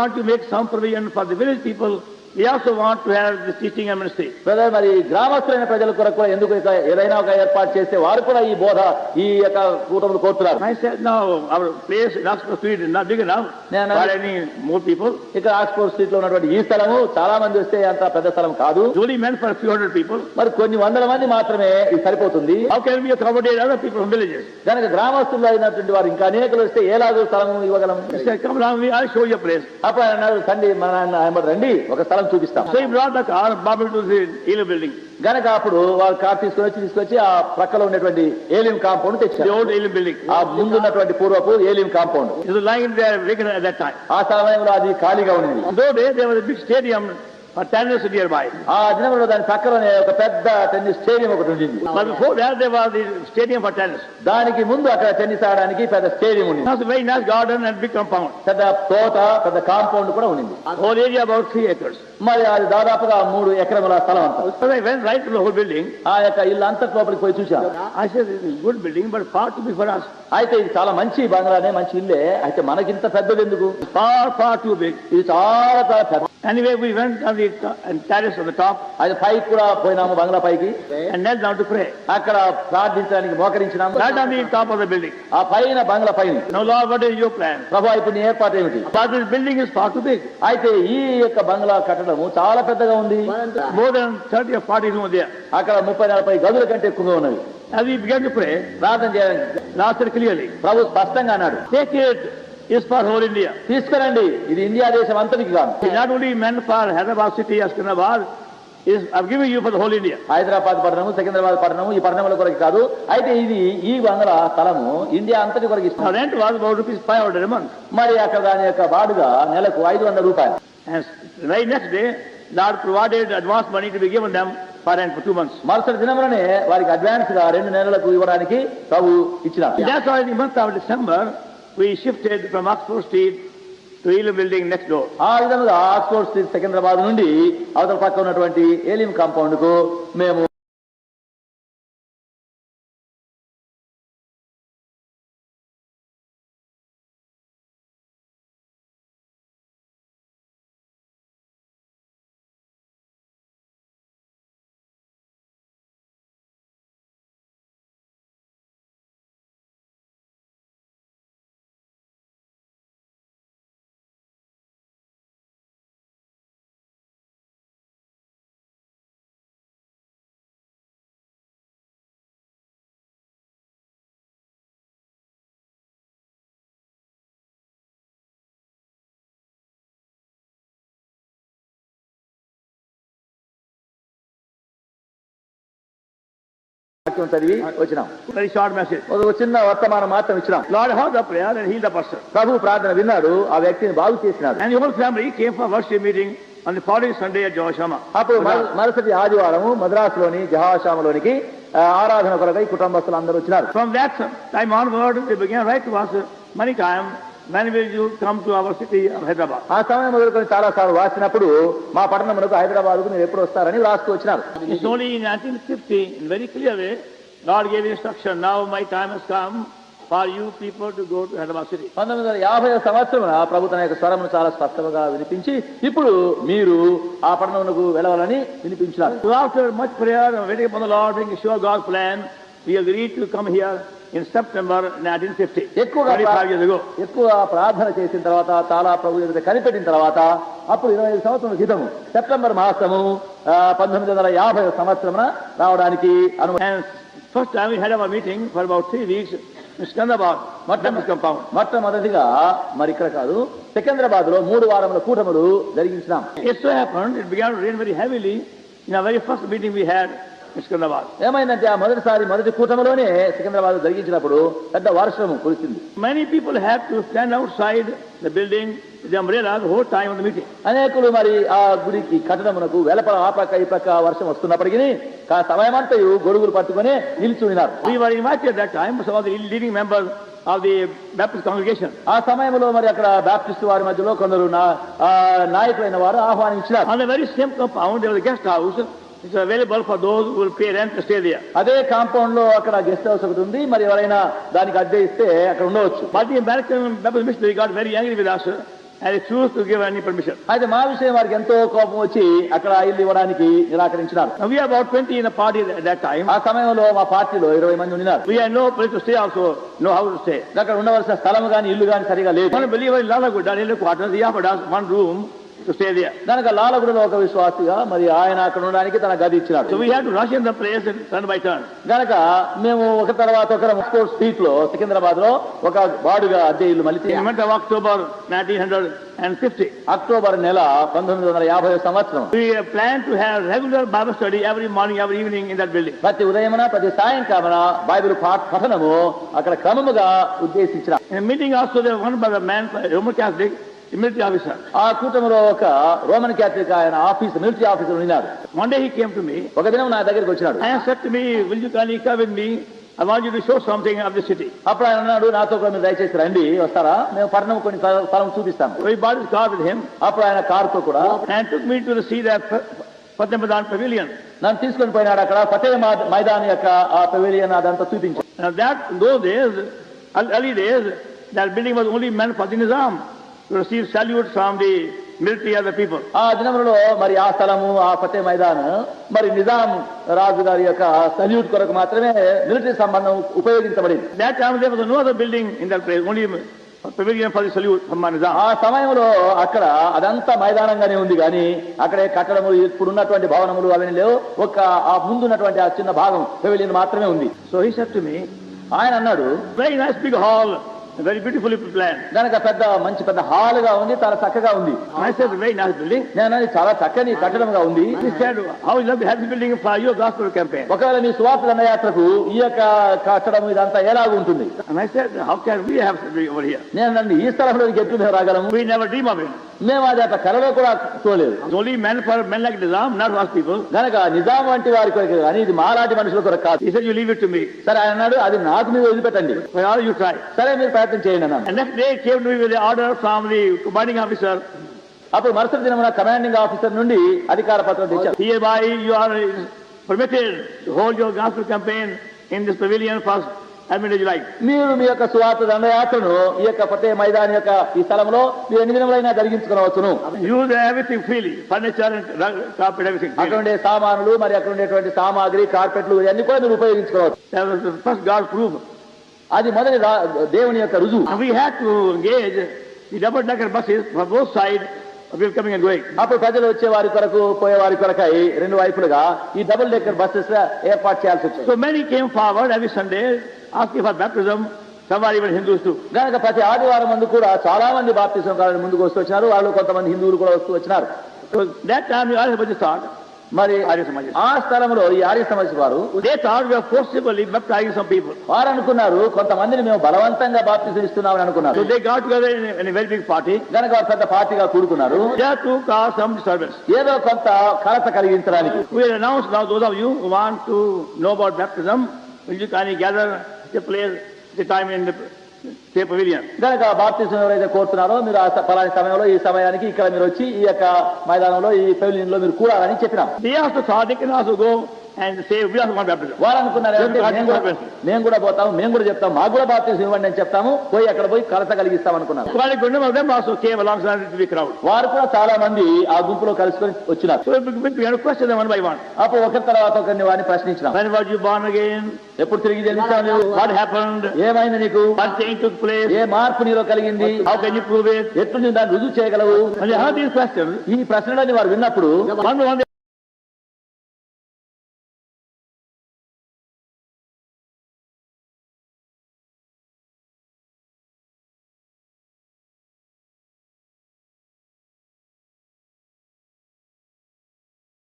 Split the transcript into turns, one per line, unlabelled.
can't you make some provision for the village people? We also want to have this teaching and ministry.
Brother, మరి గ్రామస్తులైన ప్రజల కొరకు కూడా ఎందుకు ఏదైనా ఒక ఏర్పాటు చేస్తే వారు కూడా ఈ బోధ ఈ యొక్క కూటములు కోరుతున్నారు.
I said, no, our place in Oxford Street is not big enough for any more people.
ఇక్కడ ఆక్స్ఫోర్డ్ స్ట్రీట్ లో ఉన్నటువంటి ఈ స్థలము చాలా మంది వస్తే అంత పెద్ద స్థలం కాదు.
It's only meant for a few hundred people.
మరి కొన్ని వందల మంది మాత్రమే ఇది సరిపోతుంది.
How can we accommodate other people from villages?
కనుక గ్రామస్తులు అయినటువంటి వారు ఇంకా అనేకలు వస్తే ఏలాగో స్థలం ఇవ్వగలం.
He said, come along, I'll show you a place.
అప్పుడు ఆయన అన్నారు, తండ్రి మన రండి ఒక స్థలం చూపిస్తాం.
So he brought the car, brought to the Elim building.
గనక అప్పుడు వారు కార్ తీసుకొచ్చి ఆ ప్రక్కలో ఉన్నటువంటి ఏలిం కాంపౌండ్ తెచ్చారు.
The old Elim building.
ఆ ముందున్నటువంటి పూర్వపు ఏలిం compound.
It was lying there vacant at that time.
ఆ సమయంలో అది ఖాళీగా ఉంది.
Though there was a big stadium for tennis nearby.
ఆ దినంలో దాని పక్కనే ఒక పెద్ద టెన్నిస్ స్టేడియం ఒకటి ఉంది.
But before that there was the stadium for tennis.
దానికి ముందు అక్కడ టెన్నిస్ ఆడడానికి పెద్ద స్టేడియం ఉంది.
It was a very nice garden and big compound.
పెద్ద తోట, పెద్ద కాంపౌండ్ కూడా ఉంది.
Whole area about 3 acres.
మరి అది దాదాపుగా 3 ఎకరముల స్థలం అంతా.
So I went right to the whole building.
ఆ యొక్క ఇల్లు అంతా లోపలికి పోయి చూశాను.
I said, this is a good building but far too big for us.
అయితే ఇది చాలా మంచి బంగ్లానే, మంచి ఇల్లే, అయితే మనకింత పెద్దది ఎందుకు?
Far too big.
ఇది చాలా చాలా పెద్ద.
Anyway, we went on the terrace on the top.
అది పైకి కూడా పోయినాము, బంగ్లా పైకి.
And knelt down to pray.
అక్కడ ప్రార్థించడానికి మోకరించినాము.
Right on the top of the building.
ఆ పైన బంగ్లా పైన.
Now Lord, what is your plan?
ప్రభు, ఇప్పుడు నీ ఏర్పాటు ఏమిటి?
But this building is far too big.
అయితే ఈ యొక్క బంగ్లా కట్టడము చాలా పెద్దగా ఉంది.
More than 30 or 40 rooms there.
అక్కడ 30-40 గదుల కంటే ఎక్కువగా ఉన్నవి.
As we began to pray,
ప్రార్థన చేయాలి.
Lord said clearly,
ప్రభు స్పష్టంగా అన్నాడు,
take it is for whole India.
తీసుకురండి, ఇది ఇండియా దేశం అంతటికి కాదు.
It's not only meant for Hyderabad city, Askanabad, I'm giving you for the whole India.
Hyderabad పట్టణము, సికింద్రాబాద్ పట్టణము, ఈ పట్టణముల కొరకు కాదు. అయితే ఇది ఈ బంగ్లా స్థలము ఇండియా అంతటి కొరకు
Now
ఇస్తున్నారు.
rent was about ₹500 a month.
మరి అక్కడ దాని యొక్క బాడుగా నెలకు ₹500.
And the very next day, Lord provided advance money to be given them for rent for 2 months.
మరుసటి దినంలోనే వారికి అడ్వాన్స్ గా 2 నెలలకు ఇవ్వడానికి ప్రభు ఇచ్చినారు.
That's why in the month of December, we shifted from Oxford Street to Elim building next door.
ఆ విధంగా Oxford street Secunderabad నుండి అవతల పక్క ఉన్నటువంటి ఏలిం కాంపౌండ్ కు మేము వాక్యం చదివి వచ్చినాం.
Very short message.
ఒక చిన్న వర్తమానం మాత్రం ఇచ్చినాం.
Lord heard the prayer and healed the person.
ప్రభు ప్రార్థన విన్నాడు, ఆ వ్యక్తిని బాగు చేసినాడు.
And the whole family came for worship meeting on the following Sunday at Joshama.
అప్పుడు మరుసటి ఆదివారము మద్రాసులోని జహాషామలోనికి ఆరాధన కొరకై కుటుంబస్తులు అందరూ వచ్చినారు.
From that time onward, they began write to us many times, when will you come to our city of Hyderabad?
ఆ సమయం మొదలుకొని చాలా సార్లు రాసినప్పుడు మా పట్టణమునకు హైదరాబాద్కు మీరు ఎప్పుడు వస్తారని రాస్తూ వచ్చినారు.
It's only in 1950, in very clear way, God gave instruction, now my time has come for you people to go to Hyderabad city.
1950 సంవత్సరమున ప్రభు తన యొక్క స్వరమును చాలా స్పష్టంగా వినిపించి ఇప్పుడు మీరు ఆ పట్టణమునకు వెళ్ళాలని వినిపించారు.
So after much prayer and waiting upon the Lord, being sure God's plan, we agreed to come here in September 1950, 25 years ago.
ఎక్కువ ప్రార్థన చేసిన తర్వాత, చాలా ప్రభు ఎదుట కనిపెట్టిన తర్వాత, అప్పుడు 25 సంవత్సరాల క్రితం సెప్టెంబర్ మాసము 1950 సంవత్సరమున రావడానికి
And first time we had our meeting for about 3 weeks in Skandarabad, compound.
మొట్టమొదటిగా మరి ఇక్కడ కాదు, సికింద్రాబాద్ లో 3 వారముల కూటములు జరిగించినాం.
It so happened, it began to rain very heavily in our very first meeting we had in Skandarabad.
ఏమైందంటే ఆ మొదటి కూటములోనే సికింద్రాబాద్ జరిగించినప్పుడు పెద్ద వర్షము కురిసింది.
Many people had to stand outside the building with the umbrella the whole time of the meeting.
అనేకులు మరి ఆ గుడికి కట్టడమునకు వెలపల ఆ ప్రక్క ఈ ప్రక్క వర్షం వస్తున్నప్పటికీ సమయమంతయు గొడుగులు పట్టుకుని నిలిచి ఉన్నారు.
We were invited at that time, some of the leading members of the Baptist congregation.
ఆ సమయంలో మరి అక్కడ బాప్టిస్ట్ వారి మధ్యలో కొందరు నాయకులైన వారు ఆహ్వానించినారు.
On the very same compound there was a guest house. It's available for those who will pay rent to stay there.
అదే compound లో అక్కడ గెస్ట్ హౌస్ ఒకటి ఉంది, మరి ఎవరైనా దానికి అద్దె ఇస్తే అక్కడ ఉండవచ్చు.
But the American Baptist missionary got very angry with us and refused to give any permission.
అయితే మా విషయం వారికి ఎంతో కోపం వచ్చి అక్కడ ఇల్లు ఇవ్వడానికి నిరాకరించినారు.
Now we are about 20 in a party at that time.
ఆ సమయంలో మా పార్టీలో 20 మంది ఉన్నారు.
We had no place to stay also, no house to stay.
అక్కడ ఉండవలసిన స్థలం గాని ఇల్లు గాని సరిగా లేదు.
One believer in Lalaguda, in the quarters, he offered us one room to stay there.
కనుక లాలగూడలో ఒక విశ్వాసిగా మరి ఆయన అక్కడ ఉండడానికి తన గది ఇచ్చినాడు.
So we had to rush in the place and turn by turn.
కనుక మేము ఒక తర్వాత ఒక స్ట్రీట్ లో సికింద్రాబాద్ లో ఒక బాడుగా అద్దె ఇల్లు మళ్ళీ
In the month of October 1950,
October నెల 1950 సంవత్సరం
we planned to have regular Bible study every morning, every evening in that building.
ప్రతి ఉదయమున ప్రతి సాయంకాలమున బైబిల్ పఠనము అక్కడ క్రమముగా ఉద్దేశించిన.
In a meeting also there was one by the man, Roman Catholic, a military officer.
ఆ కూటమిలో ఒక రోమన్ క్యాథలిక్ ఆయన మిలిటరీ ఆఫీసర్ ఉన్నారు.
One day he came to me
ఒక దినం నా దగ్గరికి వచ్చినాడు.
and said to me, will you kindly come with me? I want you to show something of the city.
అప్పుడు ఆయన అన్నాడు, నాతో కూడా మీరు దయచేసి రండి, వస్తారా, మేము పట్టణం కొన్ని స్థలం చూపిస్తాము.
So he bought his car with him
అప్పుడు ఆయన కారుతో కూడా
and took me to see that Fateh Maidan pavilion.
నన్ను తీసుకొని పోయినాడు. అక్కడ ఫతే మైదాన్ యొక్క ఆ పెవిలియన్ అదంతా చూపించాడు.
Now that those days, early days, that building was only meant for the Nizam to receive salutes from the military of the people.
ఆ దినములలో మరి ఆ స్థలము ఆ ఫతే మైదాన్ మరి నిజాం రాజు గారి యొక్క సల్యూట్ కొరకు మాత్రమే మిలిటరీ సంబంధం ఉపయోగించబడింది.
That time there was no other building in that place, only pavilion for the salute from Nizam.
ఆ సమయంలో అక్కడ అదంతా మైదానంగానే ఉంది, కానీ అక్కడే కట్టడములు ఇప్పుడున్నటువంటి భవనములు అవన్నీ లేవు. ఒక ఆ ముందున్నటువంటి ఆ చిన్న భాగం పెవిలియన్ మాత్రమే ఉంది.
So he said to me,
ఆయన అన్నాడు,
very nice big hall, very beautifully planned.
దానికి మంచి పెద్ద హాల్ గా ఉంది, చాలా చక్కగా ఉంది.
I said, very nice building.
నేను చాలా చక్కని కట్టడంగా ఉంది.
He said, how you love to have this building for your gospel campaign.
ఒకవేళ మీ సువార్త దండయాత్రకు ఈ యొక్క కట్టడం ఇదంతా ఎలాగ ఉంటుంది?
And I said, how can we have something over here?
నేను నన్ను ఈ స్థలంలో ఎట్లు మేము రాగలము?
We never dream of it.
మేము అది అట్లా కలలో కూడా చూడలేదు.
It's only meant for men like Nizam, not for us people.
కనుక నిజాం వంటి వారి కొరకు కానీ ఇది మాలాంటి మనుషుల కొరకు కాదు.
He said, you leave it to me.
సరే ఆయన అన్నాడు, అది నాకు మీరు వదిలిపెట్టండి,
Well, all you try.
సరే మీరు ప్రయత్నం చేయండి అన్నాను.
And next day came to me with the order from the commanding officer.
అప్పుడు మరుసటి దినమున కమాండింగ్ ఆఫీసర్ నుండి అధికార పత్రం తెచ్చారు.
Hereby you are permitted to hold your gospel campaign in this pavilion for as many days you like.
మీరు మీ యొక్క సువార్త దండయాత్రను ఈ యొక్క ఫతే మైదాన్ యొక్క ఈ స్థలంలో మీరు ఎన్ని దినములైనా జరిగించుకోవచ్చును.
Use everything freely, furniture and carpet, everything.
అక్కడ ఉండే సామానులు మరి అక్కడ ఉండేటువంటి సామాగ్రి కార్పెట్లు ఇవన్నీ కూడా మీరు ఉపయోగించుకోవచ్చు.
That was the first God proof.
అది మొదటి దేవుని యొక్క రుజువు.
And we had to engage the double-decker buses from both sides of people coming and going.
అప్పుడు ప్రజలు వచ్చే వారి కొరకు పోయే వారి కొరకై రెండు వైపులుగా ఈ డబుల్ డెక్కర్ బస్సెస్ ఏర్పాటు చేయాల్సి వచ్చింది.
So many came forward every Sunday asking for baptism. Some are even Hindus too.
కనుక ప్రతి ఆదివారం ముందు కూడా చాలా మంది బాప్తిజం కావాలని ముందుకు వస్తూ వచ్చినారు. వాళ్ళు కొంతమంది హిందువులు కూడా వస్తూ వచ్చినారు.
So that time the Arya Samaj thought,
మరి
Arya Samaj,
ఆ స్థలంలో ఈ ఆర్య సమాజ్ వారు
they thought we are forcibly baptizing some people.
వారు అనుకున్నారు కొంతమందిని మేము బలవంతంగా బాప్తిజం ఇస్తున్నామని అనుకున్నారు.
So they got together in a very big party.
కనుక వారు పెద్ద పార్టీగా కూడుకున్నారు.
There to cause some disturbance.
ఏదో కొంత కలత కలిగించడానికి.
We will announce now, those of you who want to know about baptism, will you kindly gather the place, the time in the pavilion.
కనుక బాప్తిజం ఎవరైతే కోరుతున్నారో మీరు ఆ ఫలాని సమయంలో ఈ సమయానికి ఇక్కడ మీరు వచ్చి ఈ యొక్క మైదానంలో ఈ పెవిలియన్ లో మీరు కూడాలని చెప్పినాం.
They also thought they can also go and say we also want baptism.
వారు అనుకున్నారు మేము కూడా పోతాము, మేము కూడా చెప్తాము, మాకు కూడా బాప్తిజం ఇవ్వండి అని చెప్తాము, పోయి అక్కడ పోయి కలత కలిగిస్తాం అనుకున్నారు.
Of them also came alongside the crowd.
వారు కూడా చాలా మంది ఆ గుంపులో కలుసుకొని వచ్చినారు.
So we had to question them one by one.
అప్పుడు ఒకరి తర్వాత ఒకరిని వారిని ప్రశ్నించినాం.
When were you born again?
ఎప్పుడు తిరిగి జన్మించావు?
What happened?
ఏమైంది నీకు?
What change took place?
ఏ మార్పు నీలో కలిగింది?
How can you prove it?
ఎట్లు నువ్వు దాన్ని రుజువు చేయగలవు?
When you heard these questions,
ఈ ప్రశ్నలని వారు విన్నప్పుడు
one by one